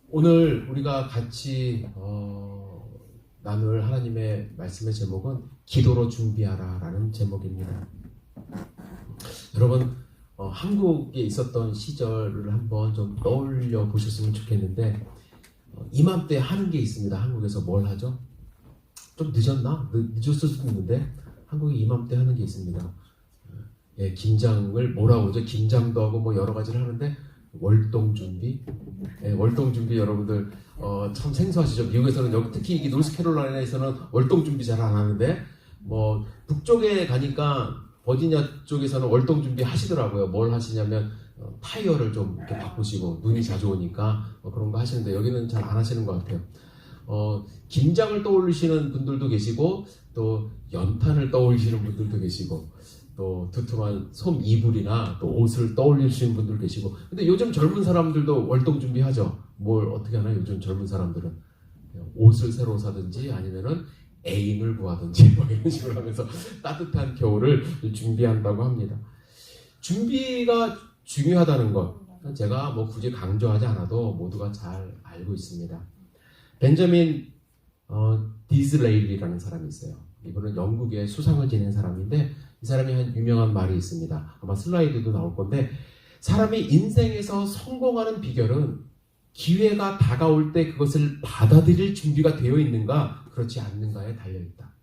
오늘 우리가 같이 나눌 하나님의 말씀의 제목은 기도로 준비하라 라는 제목입니다. 여러분 한국에 있었던 시절을 한번 좀 떠올려 보셨으면 좋겠는데 이맘때 하는 게 있습니다. 한국에서 뭘 하죠? 좀 늦었나? 늦었을 수도 있는데 한국이 이맘때 하는 게 있습니다. 예, 김장을 뭐라고 하죠? 김장도 하고 뭐 여러 가지를 하는데 월동 준비? 예, 월동 준비 여러분들 참 생소하시죠? 미국에서는 여기 특히 이 노스캐롤라이나에서는 월동 준비 잘 안 하는데 뭐 북쪽에 가니까 버지니아 쪽에서는 월동 준비 하시더라고요. 뭘 하시냐면 타이어를 좀 이렇게 바꾸시고 눈이 자주 오니까 그런 거 하시는데 여기는 잘 안 하시는 것 같아요. 김장을 떠올리시는 분들도 계시고 또 연탄을 떠올리시는 분들도 계시고 또 두툼한 솜 이불이나 또 옷을 떠올리시는 분들 계시고 근데 요즘 젊은 사람들도 월동 준비하죠. 뭘 어떻게 하나 요즘 젊은 사람들은 옷을 새로 사든지 아니면은 애인을 구하든지 뭐 이런 식으로 하면서 따뜻한 겨울을 준비한다고 합니다. 준비가 중요하다는 것 제가 뭐 굳이 강조하지 않아도 모두가 잘 알고 있습니다. 벤저민 디즈레일리라는 사람이 있어요. 이분은 영국의 수상을 지낸 사람인데 이 사람이 한 유명한 말이 있습니다. 아마 슬라이드도 나올 건데 사람이 인생에서 성공하는 비결은 기회가 다가올 때 그것을 받아들일 준비가 되어 있는가 그렇지 않는가에 달려있다.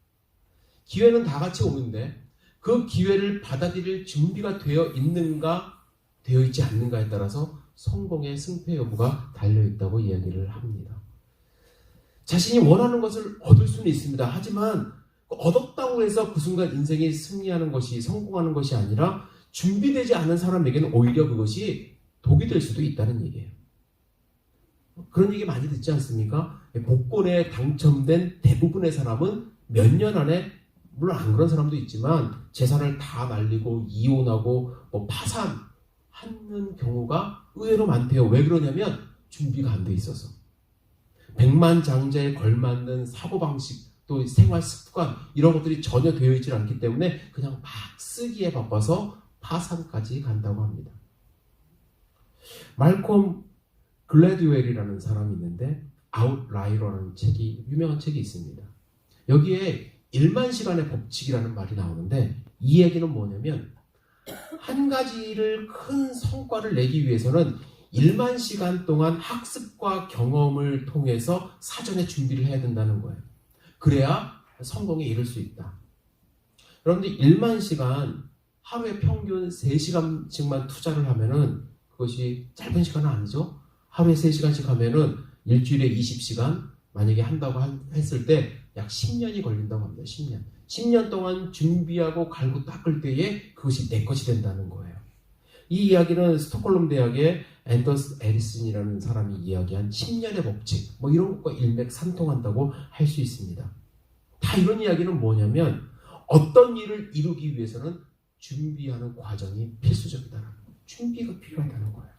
기회는 다 같이 오는데 그 기회를 받아들일 준비가 되어 있는가 되어 있지 않는가에 따라서 성공의 승패 여부가 달려있다고 이야기를 합니다. 자신이 원하는 것을 얻을 수는 있습니다. 하지만 얻었다고 해서 그 순간 인생이 승리하는 것이 성공하는 것이 아니라 준비되지 않은 사람에게는 오히려 그것이 독이 될 수도 있다는 얘기예요. 그런 얘기 많이 듣지 않습니까? 복권에 당첨된 대부분의 사람은 몇 년 안에 물론 안 그런 사람도 있지만 재산을 다 날리고 이혼하고 뭐 파산하는 경우가 의외로 많대요. 왜 그러냐면 준비가 안 돼 있어서. 백만장자에 걸맞는 사고방식 또 생활 습관 이런 것들이 전혀 되어 있지 않기 때문에 그냥 막 쓰기에 바빠서 파산까지 간다고 합니다. 말콤 글래드웰이라는 사람이 있는데 아웃라이어라는 책이 유명한 책이 있습니다. 여기에 1만 시간의 법칙이라는 말이 나오는데 이 얘기는 뭐냐면 한 가지를 큰 성과를 내기 위해서는 1만 시간 동안 학습과 경험을 통해서 사전에 준비를 해야 된다는 거예요. 그래야 성공에 이를 수 있다. 여러분들 1만 시간 하루에 평균 3시간씩만 투자를 하면은 그것이 짧은 시간은 아니죠. 하루에 3시간씩 하면은 일주일에 20시간 만약에 한다고 했을 때 약 10년이 걸린다고 합니다. 10년. 10년 동안 준비하고 갈고 닦을 때에 그것이 내 것이 된다는 거예요. 이 이야기는 스톡홀름 대학의 앤더스 에리슨이라는 사람이 이야기한 10년의 법칙 뭐 이런 것과 일맥상통한다고 할 수 있습니다. 다 이런 이야기는 뭐냐면 어떤 일을 이루기 위해서는 준비하는 과정이 필수적이다라는 거예요. 준비가 필요하다는 거예요.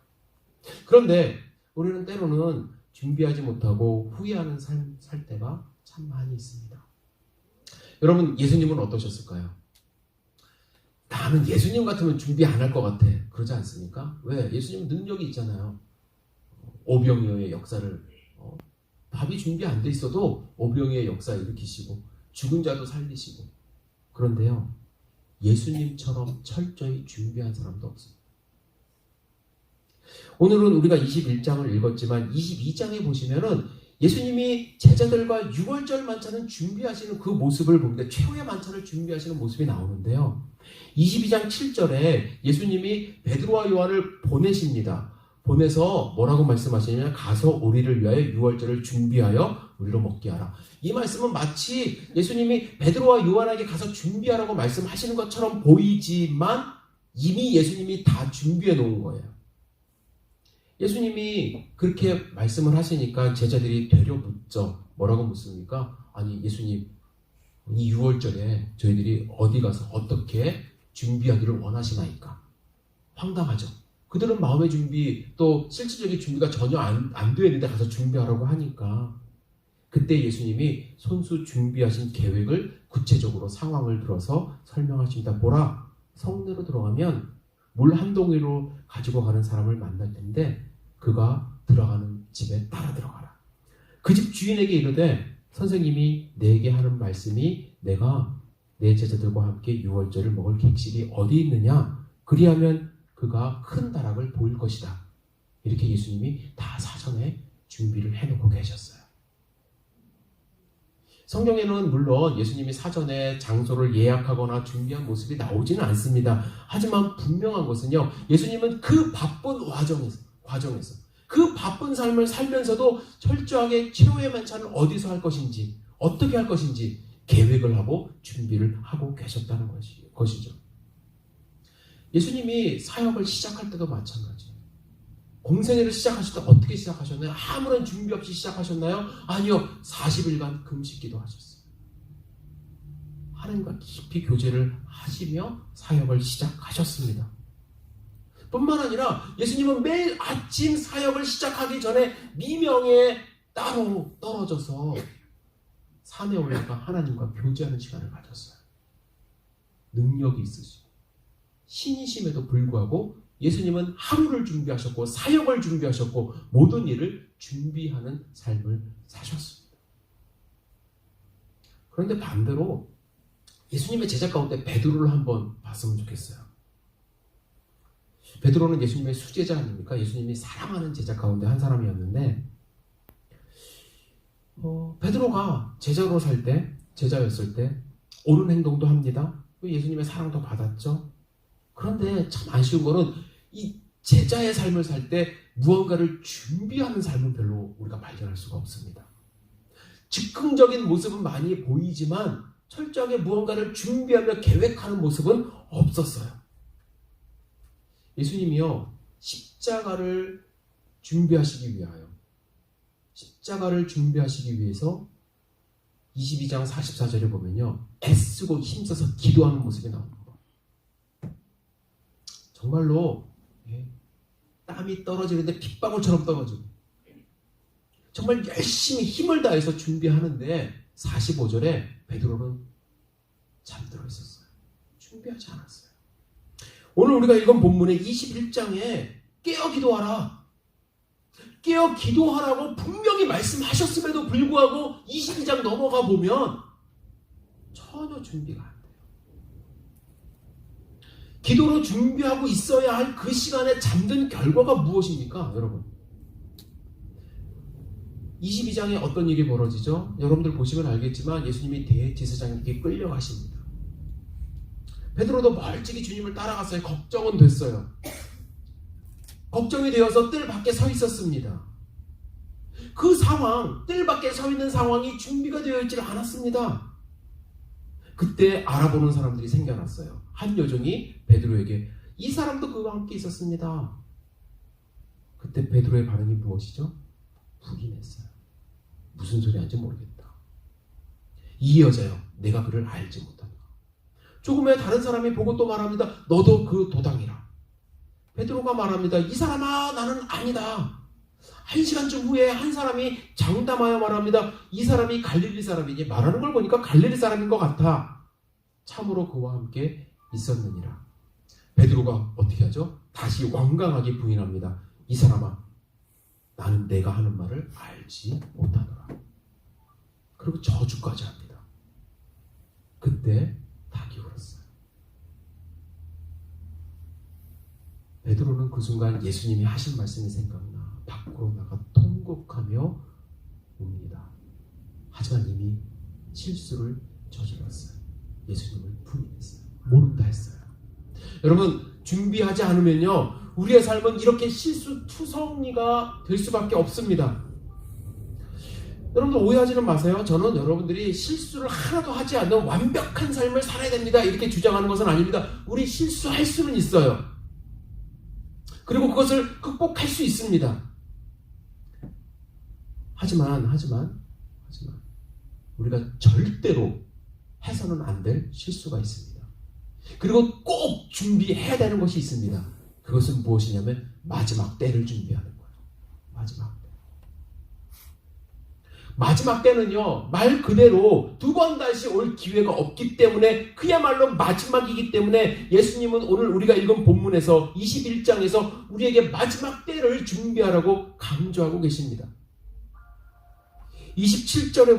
그런데 우리는 때로는 준비하지 못하고 후회하는 삶 살 때가 참 많이 있습니다. 여러분 예수님은 어떠셨을까요? 나는 예수님 같으면 준비 안 할 것 같아. 그러지 않습니까? 왜? 예수님은 능력이 있잖아요. 오병이어의 역사를 밥이 준비 안 돼 있어도 오병이어의 역사 일으키시고 죽은 자도 살리시고 그런데요. 예수님처럼 철저히 준비한 사람도 없습니다. 오늘은 우리가 21장을 읽었지만 22장에 보시면은 예수님이 제자들과 6월절 만찬을 준비하시는 그 모습을 보는데 최후의 만찬을 준비하시는 모습이 나오는데요. 22장 7절에 예수님이 베드로와 요한을 보내십니다. 보내서 뭐라고 말씀하시냐면 가서 우리를 위하여 6월절을 준비하여 우리로 먹게 하라. 이 말씀은 마치 예수님이 베드로와 요한에게 가서 준비하라고 말씀하시는 것처럼 보이지만 이미 예수님이 다 준비해 놓은 거예요. 예수님이 그렇게 말씀을 하시니까 제자들이 되려 묻죠. 뭐라고 묻습니까? 아니 예수님 이 6월절에 저희들이 어디 가서 어떻게 준비하기를 원하시나이까? 황당하죠. 그들은 마음의 준비 또 실질적인 준비가 전혀 안 되어 있는데 가서 준비하라고 하니까 그때 예수님이 손수 준비하신 계획을 구체적으로 상황을 들어서 설명하십니다. 보라 성내로 들어가면 물 한 동이로 가지고 가는 사람을 만날 텐데 그가 들어가는 집에 따라 들어가라. 그 집 주인에게 이르되 선생님이 내게 하는 말씀이 내가 내 제자들과 함께 유월절을 먹을 객실이 어디 있느냐? 그리하면 그가 큰 다락을 보일 것이다. 이렇게 예수님이 다 사전에 준비를 해놓고 계셨어요. 성경에는 물론 예수님이 사전에 장소를 예약하거나 준비한 모습이 나오지는 않습니다. 하지만 분명한 것은요, 예수님은 그 바쁜 과정에서 그 바쁜 삶을 살면서도 철저하게 치료의 만찬을 어디서 할 것인지, 어떻게 할 것인지 계획을 하고 준비를 하고 계셨다는 것이죠. 예수님이 사역을 시작할 때도 마찬가지예요. 공생애를 시작하실 때 어떻게 시작하셨나요? 아무런 준비 없이 시작하셨나요? 아니요. 40일간 금식기도 하셨어요. 하나님과 깊이 교제를 하시며 사역을 시작하셨습니다. 뿐만 아니라 예수님은 매일 아침 사역을 시작하기 전에 미명에 따로 떨어져서 산에 올라가 하나님과 교제하는 시간을 가졌어요. 능력이 있으시고 신이심에도 불구하고 예수님은 하루를 준비하셨고 사역을 준비하셨고 모든 일을 준비하는 삶을 사셨습니다. 그런데 반대로 예수님의 제자 가운데 베드로를 한번 봤으면 좋겠어요. 베드로는 예수님의 수제자 아닙니까? 예수님이 사랑하는 제자 가운데 한 사람이었는데 베드로가 제자였을 때 옳은 행동도 합니다. 예수님의 사랑도 받았죠. 그런데 참 아쉬운 거는 이 제자의 삶을 살 때 무언가를 준비하는 삶은 별로 우리가 발견할 수가 없습니다. 즉흥적인 모습은 많이 보이지만 철저하게 무언가를 준비하며 계획하는 모습은 없었어요. 예수님이요, 십자가를 준비하시기 위해서 22장 44절에 보면요, 애쓰고 힘써서 기도하는 모습이 나옵니다. 정말로 땀이 떨어지는데 핏방울처럼 떨어지고 정말 열심히 힘을 다해서 준비하는데 45절에 베드로는 잠들어 있었어요. 준비하지 않았어요. 오늘 우리가 읽은 본문의 21장에 깨어 기도하라. 깨어 기도하라고 분명히 말씀하셨음에도 불구하고 22장 넘어가 보면 전혀 준비가 안 돼요. 기도로 준비하고 있어야 할 그 시간에 잠든 결과가 무엇입니까? 여러분, 22장에 어떤 일이 벌어지죠? 여러분들 보시면 알겠지만 예수님이 대제사장에게 끌려가십니다. 베드로도 멀찍이 주님을 따라갔어요. 걱정은 됐어요. 걱정이 되어서 뜰 밖에 서 있었습니다. 그 상황, 뜰 밖에 서 있는 상황이 준비가 되어 있지 않았습니다. 그때 알아보는 사람들이 생겨났어요. 한 여종이 베드로에게 이 사람도 그와 함께 있었습니다. 그때 베드로의 반응이 무엇이죠? 부인했어요. 무슨 소리 하는지 모르겠다. 이 여자요, 내가 그를 알지 못한다. 조금 후에 다른 사람이 보고 또 말합니다. 너도 그 도당이라. 베드로가 말합니다. 이 사람아, 나는 아니다. 1시간쯤 후에 한 사람이 장담하여 말합니다. 이 사람이 갈릴리 사람이니? 말하는 걸 보니까 갈릴리 사람인 것 같아. 참으로 그와 함께 있었느니라. 베드로가 어떻게 하죠? 다시 완강하게 부인합니다. 이 사람아, 나는 내가 하는 말을 알지 못하노라. 그리고 저주까지 합니다. 그때 다 기울었어요. 베드로는 그 순간 예수님이 하신 말씀이 생각나 밖으로 나가 통곡하며 웁니다. 하지만 이미 실수를 저질렀어요. 예수님을 부인했어요. 모른다 했어요. 여러분, 준비하지 않으면요, 우리의 삶은 이렇게 실수투성이가 될 수밖에 없습니다. 여러분들 오해하지는 마세요. 저는 여러분들이 실수를 하나도 하지 않는 완벽한 삶을 살아야 됩니다, 이렇게 주장하는 것은 아닙니다. 우리 실수할 수는 있어요. 그리고 그것을 극복할 수 있습니다. 하지만 우리가 절대로 해서는 안 될 실수가 있습니다. 그리고 꼭 준비해야 되는 것이 있습니다. 그것은 무엇이냐면 마지막 때를 준비하는 거예요. 마지막 때. 마지막 때는요, 말 그대로 두 번 다시 올 기회가 없기 때문에 그야말로 마지막이기 때문에 예수님은 오늘 우리가 읽은 본문에서 21장에서 우리에게 마지막 때를 준비하라고 강조하고 계십니다. 27절에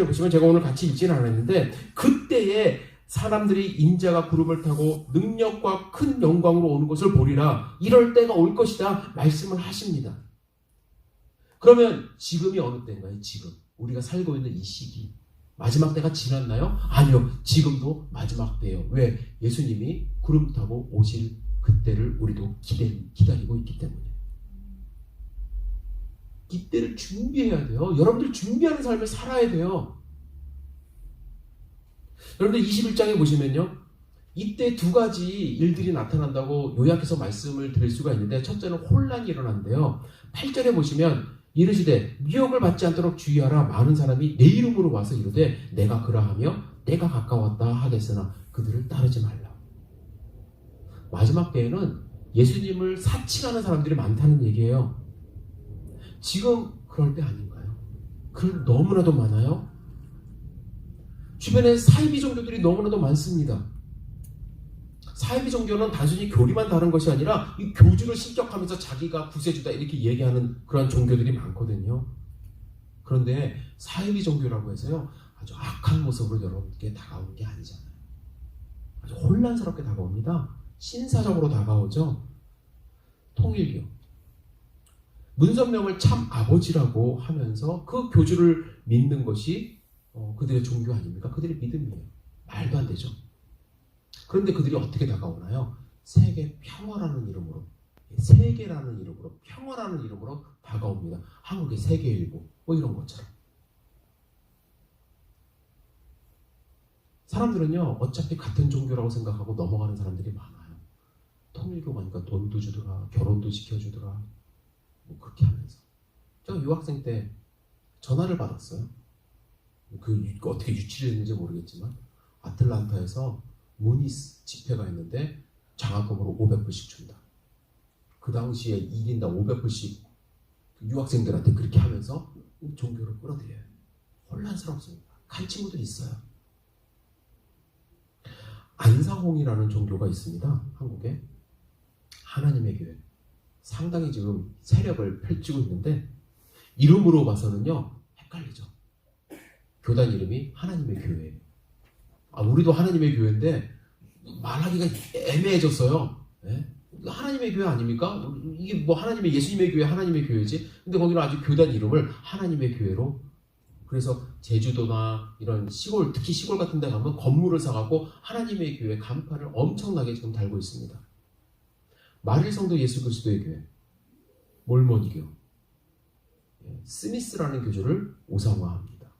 보시면 제가 오늘 같이 읽지는 않았는데 그때에 사람들이 인자가 구름을 타고 능력과 큰 영광으로 오는 것을 보리라. 이럴 때가 올 것이다 말씀을 하십니다. 그러면 지금이 어느 때인가요? 지금 우리가 살고 있는 이 시기 마지막 때가 지났나요? 아니요. 지금도 마지막 때예요. 왜? 예수님이 구름 타고 오실 그때를 우리도 기다리고 있기 때문에. 이때를 준비해야 돼요. 여러분들 준비하는 삶을 살아야 돼요. 여러분들 21장에 보시면요. 이때 두 가지 일들이 나타난다고 요약해서 말씀을 드릴 수가 있는데 첫째는 혼란이 일어난대요. 8절에 보시면 이르시되 미혹을 받지 않도록 주의하라. 많은 사람이 내 이름으로 와서 이르되 내가 그러하며 내가 가까웠다 하겠으나 그들을 따르지 말라. 마지막 때에는 예수님을 사칭하는 사람들이 많다는 얘기예요. 지금 그럴 때 아닌가요? 너무나도 많아요. 주변에 사이비 종교들이 너무나도 많습니다. 사이비 종교는 단순히 교리만 다른 것이 아니라 이 교주를 신격하면서 자기가 구세주다 이렇게 얘기하는 그런 종교들이 많거든요. 그런데 사이비 종교라고 해서요 아주 악한 모습으로 여러분께 다가오는 게 아니잖아요. 아주 혼란스럽게 다가옵니다. 신사적으로 다가오죠. 통일교 문선명을 참 아버지라고 하면서 그 교주를 믿는 것이 그들의 종교 아닙니까? 그들의 믿음이에요. 말도 안 되죠. 그런데 그들이 어떻게 다가오나요? 세계 평화라는 이름으로, 세계라는 이름으로, 평화라는 이름으로 다가옵니다. 한국의 세계일보 뭐 이런 것처럼. 사람들은요 어차피 같은 종교라고 생각하고 넘어가는 사람들이 많아요. 통일교 가니까 돈도 주더라, 결혼도 지켜주더라, 뭐 그렇게 하면서. 제가 유학생 때 전화를 받았어요. 어떻게 유치를 했는지 모르겠지만 아틀란타에서 무니스 집회가 있는데 장학금으로 500불씩 준다. 그 당시에 1인당 500불씩 유학생들한테 그렇게 하면서 종교를 끌어들여요. 혼란스럽습니다. 간 친구들이 있어요. 안상홍이라는 종교가 있습니다. 한국에. 하나님의 교회. 상당히 지금 세력을 펼치고 있는데 이름으로 봐서는요 헷갈리죠. 교단 이름이 하나님의 교회예요. 우리도 하나님의 교회인데 말하기가 애매해졌어요. 네? 하나님의 교회 아닙니까? 이게 뭐 하나님의 예수님의 교회, 하나님의 교회지. 근데 거기는 아주 교단 이름을 하나님의 교회로. 그래서 제주도나 이런 시골, 특히 시골 같은 데 가면 건물을 사갖고 하나님의 교회 간판을 엄청나게 지금 달고 있습니다. 마릴성도 예수 그리스도의 교회, 몰모니교, 스미스라는 교주를 우상화합니다.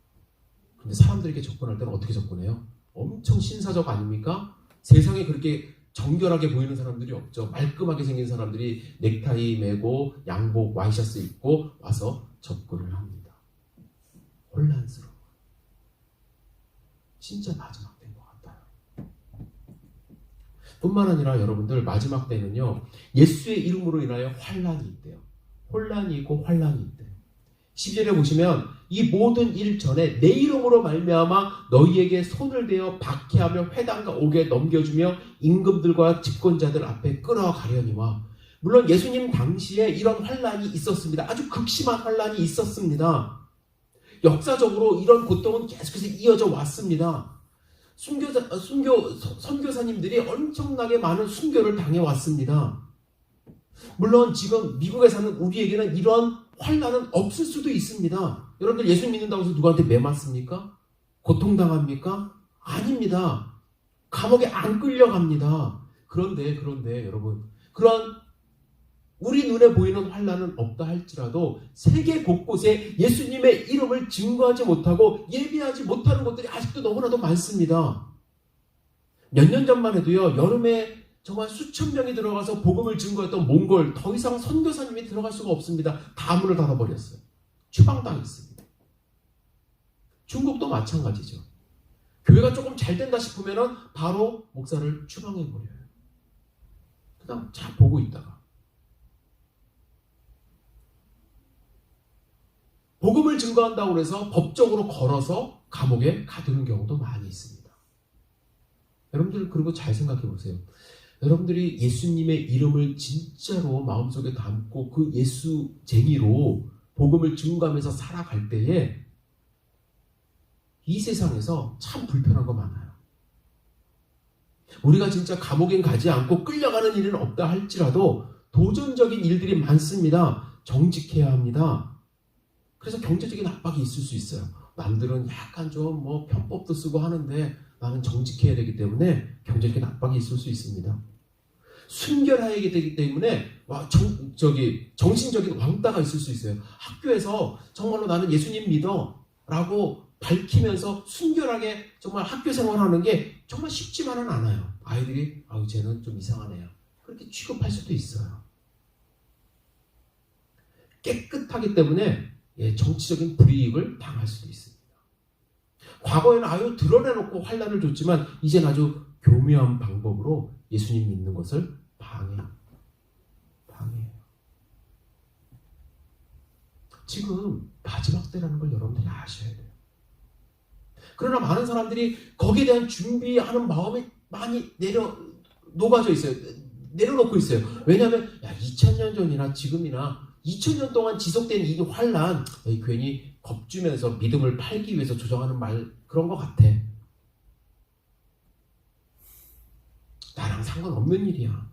근데 사람들에게 접근할 때는 어떻게 접근해요? 엄청 신사적 아닙니까? 세상에 그렇게 정결하게 보이는 사람들이 없죠. 말끔하게 생긴 사람들이 넥타이 매고 양복 와이셔츠 입고 와서 접근을 합니다. 혼란스러워. 진짜 마지막 때인 것 같아요. 뿐만 아니라 여러분들 마지막 때는요 예수의 이름으로 인하여 환란이 있대요. 혼란이 있고 환란이 있대요. 10절에 보시면 이 모든 일 전에 내 이름으로 말미암아 너희에게 손을 대어 박해하며 회당과 옥에 넘겨주며 임금들과 집권자들 앞에 끌어가려니와. 물론 예수님 당시에 이런 환란이 있었습니다. 아주 극심한 환란이 있었습니다. 역사적으로 이런 고통은 계속해서 이어져 왔습니다. 선교사님들이 엄청나게 많은 순교를 당해왔습니다. 물론 지금 미국에 사는 우리에게는 이런 환난은 없을 수도 있습니다. 여러분들 예수 믿는다고 해서 누구한테 매 맞습니까? 고통당합니까? 아닙니다. 감옥에 안 끌려갑니다. 그런데 여러분, 그런 우리 눈에 보이는 환난은 없다 할지라도 세계 곳곳에 예수님의 이름을 증거하지 못하고 예비하지 못하는 것들이 아직도 너무나도 많습니다. 몇 년 전만 해도요, 여름에 정말 수천 명이 들어가서 복음을 증거했던 몽골, 더 이상 선교사님이 들어갈 수가 없습니다. 다 문을 닫아버렸어요. 추방당했습니다. 중국도 마찬가지죠. 교회가 조금 잘 된다 싶으면 바로 목사를 추방해버려요. 그냥 잘 보고 있다가. 복음을 증거한다고 해서 법적으로 걸어서 감옥에 가두는 경우도 많이 있습니다. 여러분들 그리고 잘 생각해 보세요. 여러분들이 예수님의 이름을 진짜로 마음속에 담고 그 예수쟁이로 복음을 증거하면서 살아갈 때에 이 세상에서 참 불편한 거 많아요. 우리가 진짜 감옥에 가지 않고 끌려가는 일은 없다 할지라도 도전적인 일들이 많습니다. 정직해야 합니다. 그래서 경제적인 압박이 있을 수 있어요. 남들은 약간 좀 편법도 쓰고 하는데 나는 정직해야 되기 때문에 경제적인 압박이 있을 수 있습니다. 순결해야 되기 때문에 정신적인 왕따가 있을 수 있어요. 학교에서 정말로 나는 예수님 믿어 라고 밝히면서 순결하게 정말 학교 생활하는 게 정말 쉽지만은 않아요. 아이들이 쟤는 좀 이상하네요. 그렇게 취급할 수도 있어요. 깨끗하기 때문에 정치적인 불이익을 당할 수도 있습니다. 과거에는 드러내놓고 환란을 줬지만 이제는 아주 교묘한 방법으로 예수님 믿는 것을 방해해요. 지금 마지막 때라는 걸 여러분들이 아셔야 돼요. 그러나 많은 사람들이 거기에 대한 준비하는 마음이 많이 녹아져 있어요. 내려놓고 있어요. 왜냐하면 2000년 전이나 지금이나 2000년 동안 지속된 이 환란 괜히 겁주면서 믿음을 팔기 위해서 조정하는 말 그런 것 같아. 나랑 상관없는 일이야.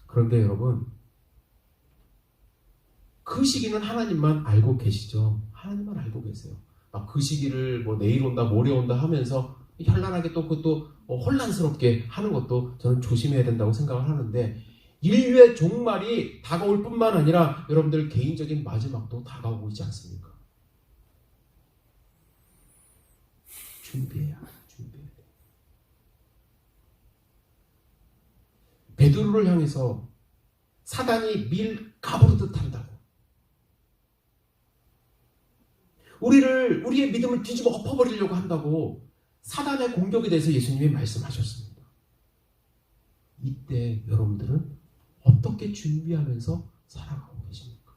그런데 여러분 그 시기는 하나님만 알고 계시죠. 하나님만 알고 계세요. 그 시기를 내일 온다 모레 온다 하면서 현란하게 또 그것도 혼란스럽게 하는 것도 저는 조심해야 된다고 생각을 하는데 인류의 종말이 다가올 뿐만 아니라 여러분들 개인적인 마지막도 다가오고 있지 않습니까? 준비해야 돼. 베드로를 향해서 사단이 밀 가부르듯 한다고. 우리의 믿음을 뒤집어 엎어버리려고 한다고 사단의 공격에 대해서 예수님이 말씀하셨습니다. 이때 여러분들은 어떻게 준비하면서 살아가고 계십니까?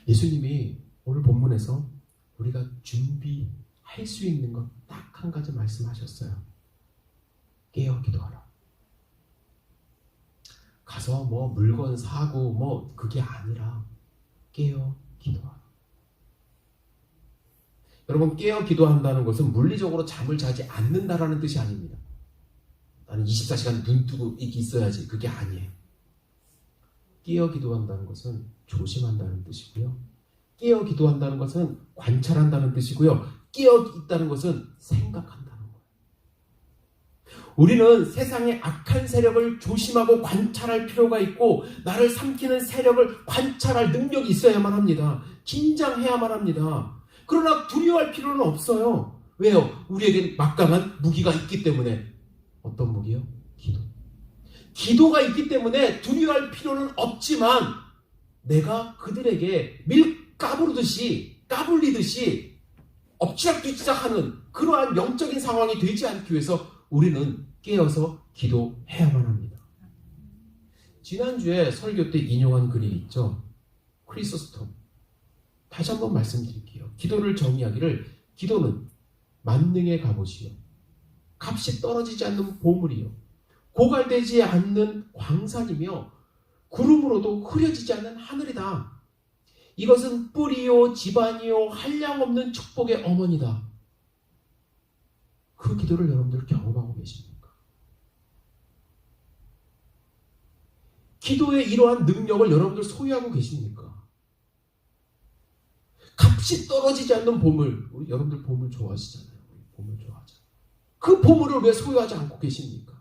예수님이 오늘 본문에서 우리가 준비할 수 있는 것 딱 한 가지 말씀하셨어요. 깨어 기도하라. 가서 물건 사고 그게 아니라 깨어 기도하라. 여러분 깨어 기도한다는 것은 물리적으로 잠을 자지 않는다라는 뜻이 아닙니다. 나는 24시간 눈 뜨고 있어야지. 그게 아니에요. 깨어 기도한다는 것은 조심한다는 뜻이고요. 깨어 기도한다는 것은 관찰한다는 뜻이고요. 깨어 있다는 것은 생각한다는 거예요. 우리는 세상의 악한 세력을 조심하고 관찰할 필요가 있고 나를 삼키는 세력을 관찰할 능력이 있어야만 합니다. 긴장해야만 합니다. 그러나 두려워할 필요는 없어요. 왜요? 우리에겐 막강한 무기가 있기 때문에. 어떤 무기요? 기도. 기도가 있기 때문에 두려워할 필요는 없지만 내가 그들에게 밀 까불리듯이 엎치락뒤치락하는 그러한 영적인 상황이 되지 않기 위해서 우리는 깨어서 기도해야만 합니다. 지난주에 설교 때 인용한 글이 있죠. 크리소스톰. 다시 한번 말씀드릴게요. 기도를 정의하기를 기도는 만능의 갑옷이요. 값이 떨어지지 않는 보물이요. 고갈되지 않는 광산이며 구름으로도 흐려지지 않는 하늘이다. 이것은 뿌리요 집안이요 한량없는 축복의 어머니다. 그 기도를 여러분들 경험하고 계십니까? 기도의 이러한 능력을 여러분들 소유하고 계십니까? 값이 떨어지지 않는 보물. 우리 여러분들 보물 좋아하시잖아요. 보물 좋아하잖아요. 그 보물을 왜 소유하지 않고 계십니까?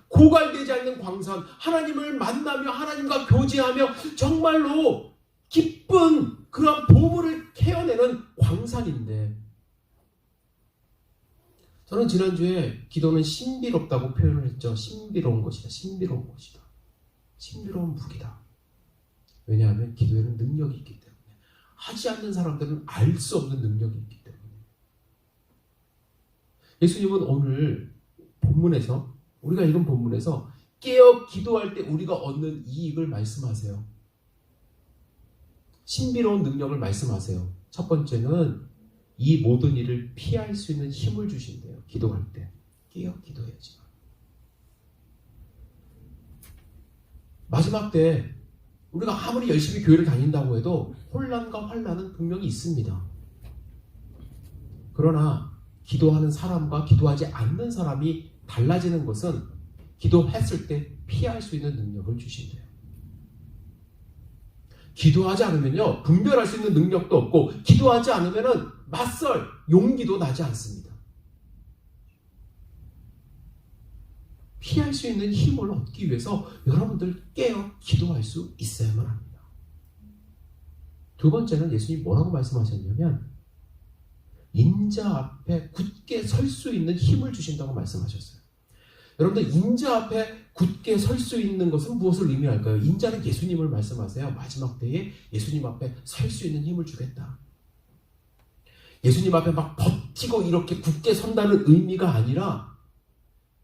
고갈되지 않는 광산, 하나님을 만나며 하나님과 교제하며 정말로 기쁜 그런 보물을 캐어내는 광산인데 저는 지난주에 기도는 신비롭다고 표현을 했죠. 신비로운 것이다. 신비로운 것이다. 신비로운 무기다. 왜냐하면 기도에는 능력이 있기 때문에. 하지 않는 사람들은 알 수 없는 능력이 있기 때문에. 예수님은 오늘 본문에서 우리가 읽은 본문에서 깨어 기도할 때 우리가 얻는 이익을 말씀하세요. 신비로운 능력을 말씀하세요. 첫 번째는 이 모든 일을 피할 수 있는 힘을 주신대요. 기도할 때. 깨어 기도해야지. 마지막 때 우리가 아무리 열심히 교회를 다닌다고 해도 혼란과 환란은 분명히 있습니다. 그러나 기도하는 사람과 기도하지 않는 사람이 달라지는 것은 기도했을 때 피할 수 있는 능력을 주신대요. 기도하지 않으면요, 분별할 수 있는 능력도 없고, 기도하지 않으면은 맞설 용기도 나지 않습니다. 피할 수 있는 힘을 얻기 위해서 여러분들 깨어 기도할 수 있어야만 합니다. 두 번째는 예수님이 뭐라고 말씀하셨냐면, 인자 앞에 굳게 설 수 있는 힘을 주신다고 말씀하셨어요. 여러분들, 인자 앞에 굳게 설 수 있는 것은 무엇을 의미할까요? 인자는 예수님을 말씀하세요. 마지막 때에 예수님 앞에 설 수 있는 힘을 주겠다. 예수님 앞에 막 버티고 이렇게 굳게 선다는 의미가 아니라,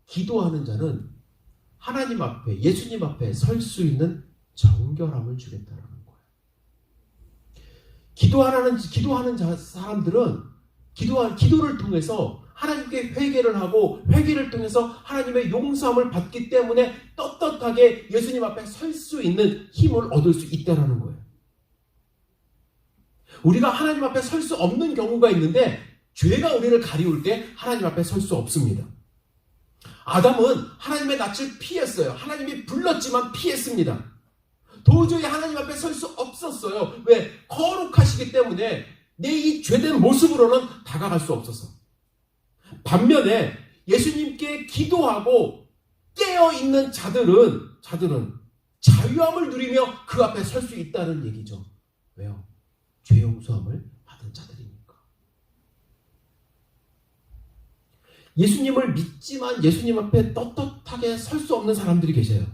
기도하는 자는 하나님 앞에, 예수님 앞에 설 수 있는 정결함을 주겠다라는 거예요. 기도하는 사람들은 기도를 통해서 하나님께 회개를 하고, 회개를 통해서 하나님의 용서함을 받기 때문에 떳떳하게 예수님 앞에 설 수 있는 힘을 얻을 수 있다는 거예요. 우리가 하나님 앞에 설 수 없는 경우가 있는데, 죄가 우리를 가리울 때 하나님 앞에 설 수 없습니다. 아담은 하나님의 낯을 피했어요. 하나님이 불렀지만 피했습니다. 도저히 하나님 앞에 설 수 없었어요. 왜? 거룩하시기 때문에 내 이 죄된 모습으로는 다가갈 수 없어서. 반면에 예수님께 기도하고 깨어있는 자들은 자유함을 누리며 그 앞에 설 수 있다는 얘기죠. 왜요? 죄 용서함을 받은 자들이니까. 예수님을 믿지만 예수님 앞에 떳떳하게 설 수 없는 사람들이 계세요.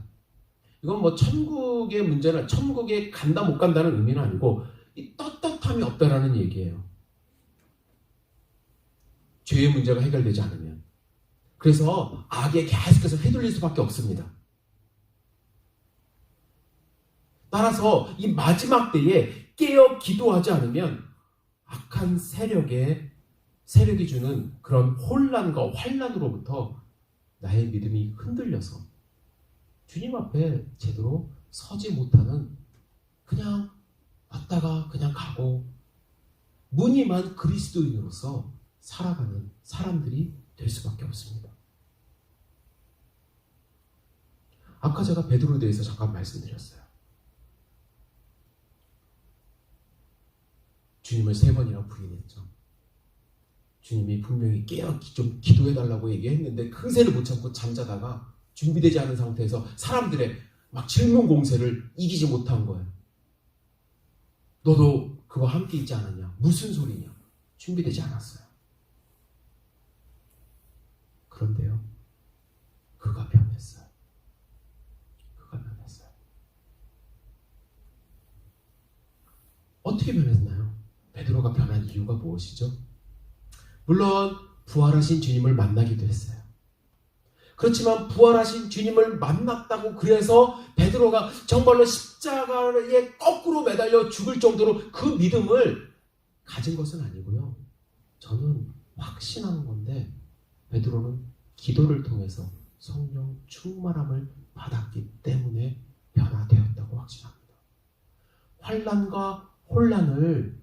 이건 뭐 천국의 문제는, 천국에 간다 못 간다는 의미는 아니고, 이 떳떳함이 없다라는 얘기예요. 죄의 문제가 해결되지 않으면. 그래서 악에 계속해서 휘둘릴 수밖에 없습니다. 따라서 이 마지막 때에 깨어 기도하지 않으면 악한 세력이 주는 그런 혼란과 환란으로부터 나의 믿음이 흔들려서 주님 앞에 제대로 서지 못하는, 그냥 왔다가 그냥 가고 무늬만 그리스도인으로서 살아가는 사람들이 될 수밖에 없습니다. 아까 제가 베드로에 대해서 잠깐 말씀드렸어요. 주님을 3번이나 부인했죠. 주님이 분명히 깨어 좀 기도해달라고 얘기했는데 큰세를 못 참고 잠자다가 준비되지 않은 상태에서 사람들의 막 질문 공세를 이기지 못한 거예요. 너도 그와 함께 있지 않았냐? 무슨 소리냐? 준비되지 않았어요. 그런데요, 그가 변했어요. 어떻게 변했나요? 베드로가 변한 이유가 무엇이죠? 물론 부활하신 주님을 만나기도 했어요. 그렇지만 부활하신 주님을 만났다고 그래서 베드로가 정말로 십자가에 거꾸로 매달려 죽을 정도로 그 믿음을 가진 것은 아니고요. 저는 확신하는 건데, 베드로는 기도를 통해서 성령 충만함을 받았기 때문에 변화되었다고 확신합니다. 환난과 혼란을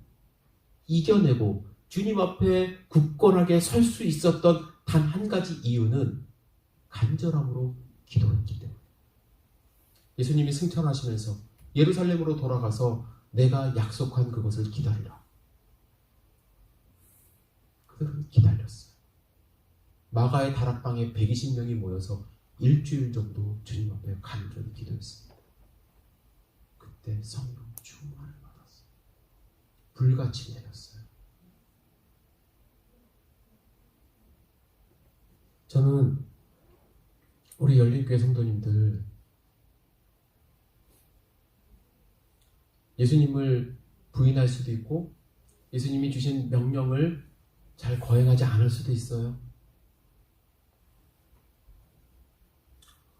이겨내고 주님 앞에 굳건하게 설 수 있었던 단 한 가지 이유는 간절함으로 기도했기 때문에. 예수님이 승천하시면서 예루살렘으로 돌아가서 내가 약속한 그것을 기다리라. 그들은 기다렸어요. 마가의 다락방에 120명이 모여서 일주일 정도 주님 앞에 간절히 기도했습니다. 그때 성령 충만을 받았어요. 불같이 내렸어요. 저는 우리 열린교회 성도님들, 예수님을 부인할 수도 있고 예수님이 주신 명령을 잘 거행하지 않을 수도 있어요.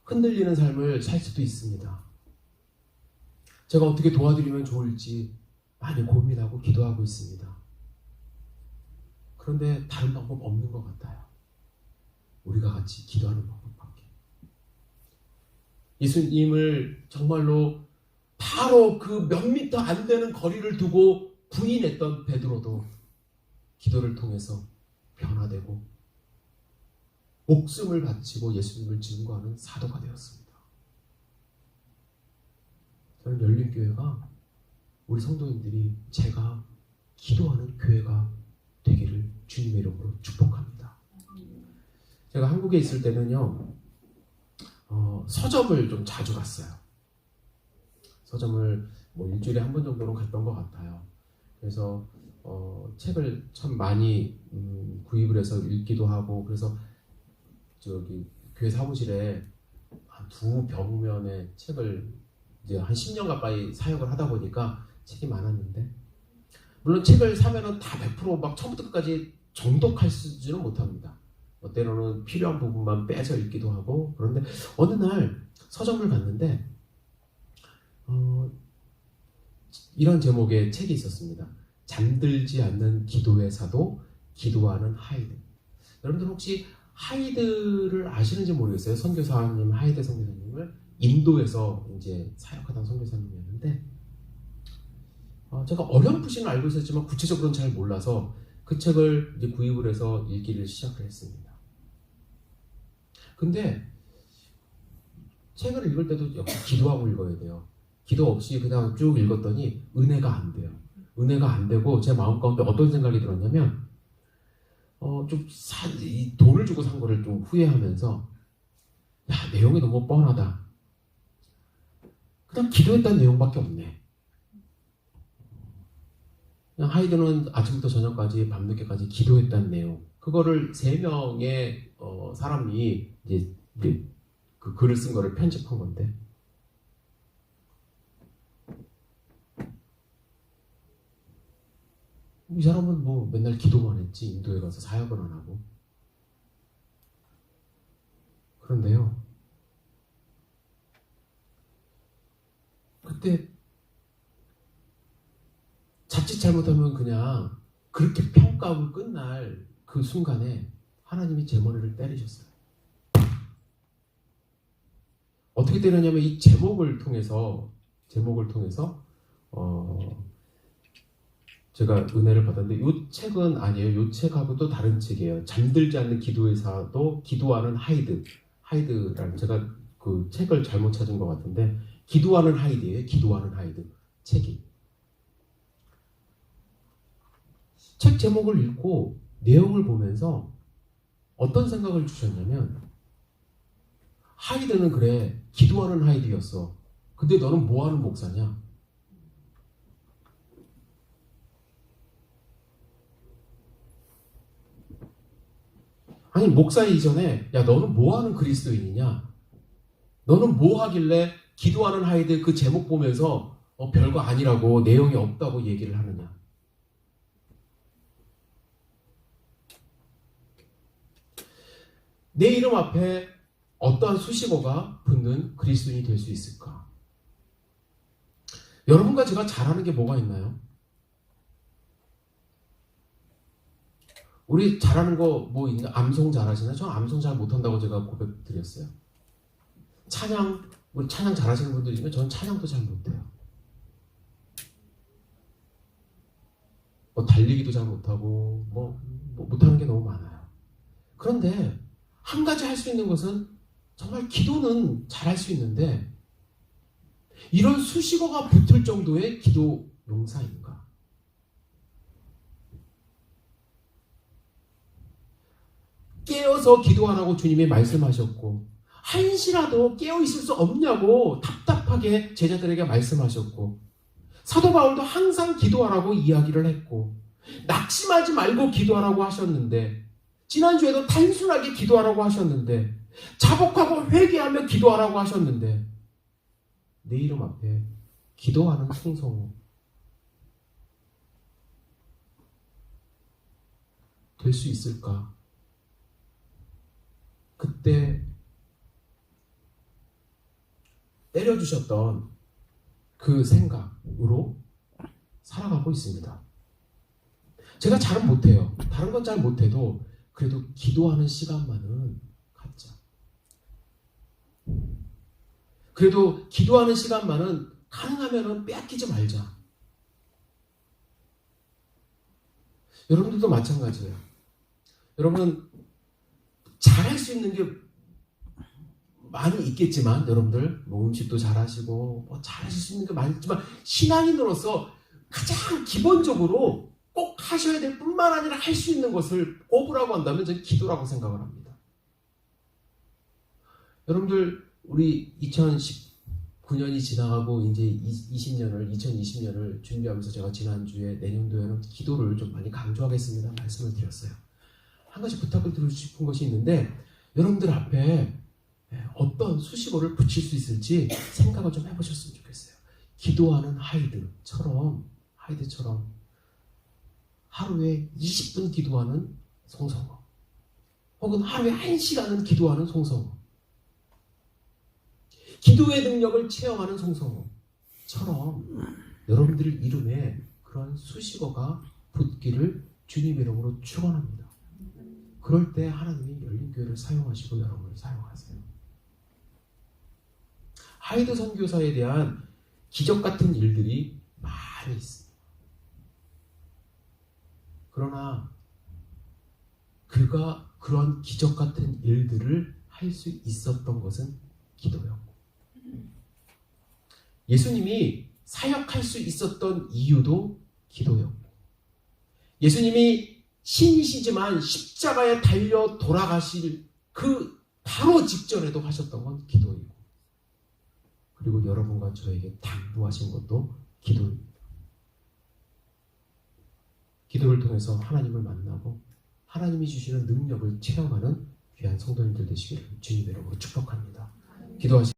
흔들리는 삶을 살 수도 있습니다. 제가 어떻게 도와드리면 좋을지 많이 고민하고 기도하고 있습니다. 그런데 다른 방법 없는 것 같아요. 우리가 같이 기도하는 방법밖에. 예수님을 정말로 바로 그 몇 미터 안 되는 거리를 두고 부인했던 베드로도 기도를 통해서 변화되고 목숨을 바치고 예수님을 증거하는 사도가 되었습니다. 저는 열린교회가 우리 성도님들이 제가 기도하는 교회가 되기를 주님의 이름으로 축복합니다. 제가 한국에 있을 때는요, 서점을 좀 자주 갔어요. 서점을 뭐 일주일에 한 번 정도는 갔던 것 같아요. 그래서 책을 참 많이 구입을 해서 읽기도 하고, 그래서 저기 교회 사무실에 한 두 벽면의 책을 이제 한 10년 가까이 사역을 하다 보니까 책이 많았는데, 물론 책을 사면은 다 100% 처음부터 끝까지 정독할 수는 못합니다. 때로는 필요한 부분만 빼서 읽기도 하고. 그런데 어느 날 서점을 갔는데 이런 제목의 책이 있었습니다. 잠들지 않는 기도의 사도, 기도하는 하이드. 여러분들 혹시 하이드를 아시는지 모르겠어요. 선교사님, 하이드 선교사님을 인도에서 이제 사역하던 선교사님이었는데, 제가 어렴풋이는 알고 있었지만 구체적으로는 잘 몰라서 그 책을 이제 구입을 해서 읽기를 시작을 했습니다. 근데 책을 읽을 때도 역시 기도하고 읽어야 돼요. 기도 없이 그냥 쭉 읽었더니 은혜가 안 돼요. 은혜가 안 되고 제 마음 가운데 어떤 생각이 들었냐면 이 돈을 주고 산 거를 좀 후회하면서, 야, 내용이 너무 뻔하다. 그냥 기도했다는 내용밖에 없네. 그냥 하이드는 아침부터 저녁까지 밤늦게까지 기도했다는 내용. 그거를 3명의 사람이 이제 그 글을 쓴 거를 편집한 건데, 이 사람은 뭐 맨날 기도만 했지 인도에 가서 사역을 안 하고. 그런데요, 그때 자칫 잘못하면 그냥 그렇게 평가하고 끝날 그 순간에 하나님이 제 머리를 때리셨어요. 어떻게 때렸냐면 이 제목을 통해서 제가 은혜를 받았는데, 이 책은 아니에요. 이 책하고 또 다른 책이에요. 잠들지 않는 기도의 사도, 기도하는 하이드라는, 제가 그 책을 잘못 찾은 것 같은데 기도하는 하이드예요. 기도하는 하이드 책이. 책 제목을 읽고 내용을 보면서 어떤 생각을 주셨냐면, 하이드는 그래 기도하는 하이드였어. 근데 너는 뭐하는 목사냐? 아니, 목사 이전에 야, 너는 뭐하는 그리스도인이냐? 너는 뭐 하길래 기도하는 하이드 그 제목 보면서 별거 아니라고, 내용이 없다고 얘기를 하느냐? 내 이름 앞에 어떠한 수식어가 붙는 그리스도인이 될 수 있을까? 여러분과 제가 잘하는 게 뭐가 있나요? 우리 잘하는 거 뭐 있나? 암송 잘하시나요? 저 암송 잘 못한다고 제가 고백 드렸어요. 우리 찬양 잘하시는 분들 있으면 저는 찬양도 잘 못해요. 달리기도 잘 못하고 못하는 게 너무 많아요. 그런데 한 가지 할 수 있는 것은, 정말 기도는 잘할 수 있는데 이런 수식어가 붙을 정도의 기도 용사인가? 깨어서 기도하라고 주님이 말씀하셨고, 한시라도 깨어있을 수 없냐고 답답하게 제자들에게 말씀하셨고, 사도 바울도 항상 기도하라고 이야기를 했고, 낙심하지 말고 기도하라고 하셨는데, 지난주에도 단순하게 기도하라고 하셨는데, 자복하고 회개하며 기도하라고 하셨는데, 내 이름 앞에 기도하는 충성 될 수 있을까? 그때 때려주셨던 그 생각으로 살아가고 있습니다. 제가 잘은 못해요. 다른 건 잘 못해도 그래도 기도하는 시간만은 갖자. 그래도 기도하는 시간만은 가능하면은 빼앗기지 말자. 여러분들도 마찬가지예요. 여러분 잘할 수 있는 게 많이 있겠지만 여러분들 뭐 음식도 잘하시고 뭐 잘하실 수 있는 게 많이 있지만 신앙인으로서 가장 기본적으로 꼭 하셔야 될 뿐만 아니라 할 수 있는 것을 꼽으라고 한다면 저는 기도라고 생각을 합니다. 여러분들 우리 2019년이 지나가고 이제 2020년을 준비하면서 제가 지난주에 내년도에는 기도를 좀 많이 강조하겠습니다. 말씀을 드렸어요. 한 가지 부탁을 드리고 싶은 것이 있는데 여러분들 앞에 어떤 수식어를 붙일 수 있을지 생각을 좀 해보셨으면 좋겠어요. 기도하는 하이드처럼 하루에 20분 기도하는 송성호 혹은 하루에 1시간은 기도하는 송성호 기도의 능력을 체험하는 송성호처럼 여러분들 이름에 그런 수식어가 붙기를 주님 이름으로 축원합니다. 그럴 때 하나님이 열린교회를 사용하시고 여러분을 사용하세요. 하이드 선교사에 대한 기적 같은 일들이 많이 있습니다. 그러나 그가 그런 기적 같은 일들을 할 수 있었던 것은 기도였고 예수님이 사역할 수 있었던 이유도 기도였고 예수님이 신이시지만 십자가에 달려 돌아가실 그 바로 직전에도 하셨던 건 기도이고 그리고 여러분과 저에게 당부하신 것도 기도입니다. 기도를 통해서 하나님을 만나고 하나님이 주시는 능력을 체험하는 귀한 성도님들 되시기를 주님의 이름으로 축복합니다. 기도하시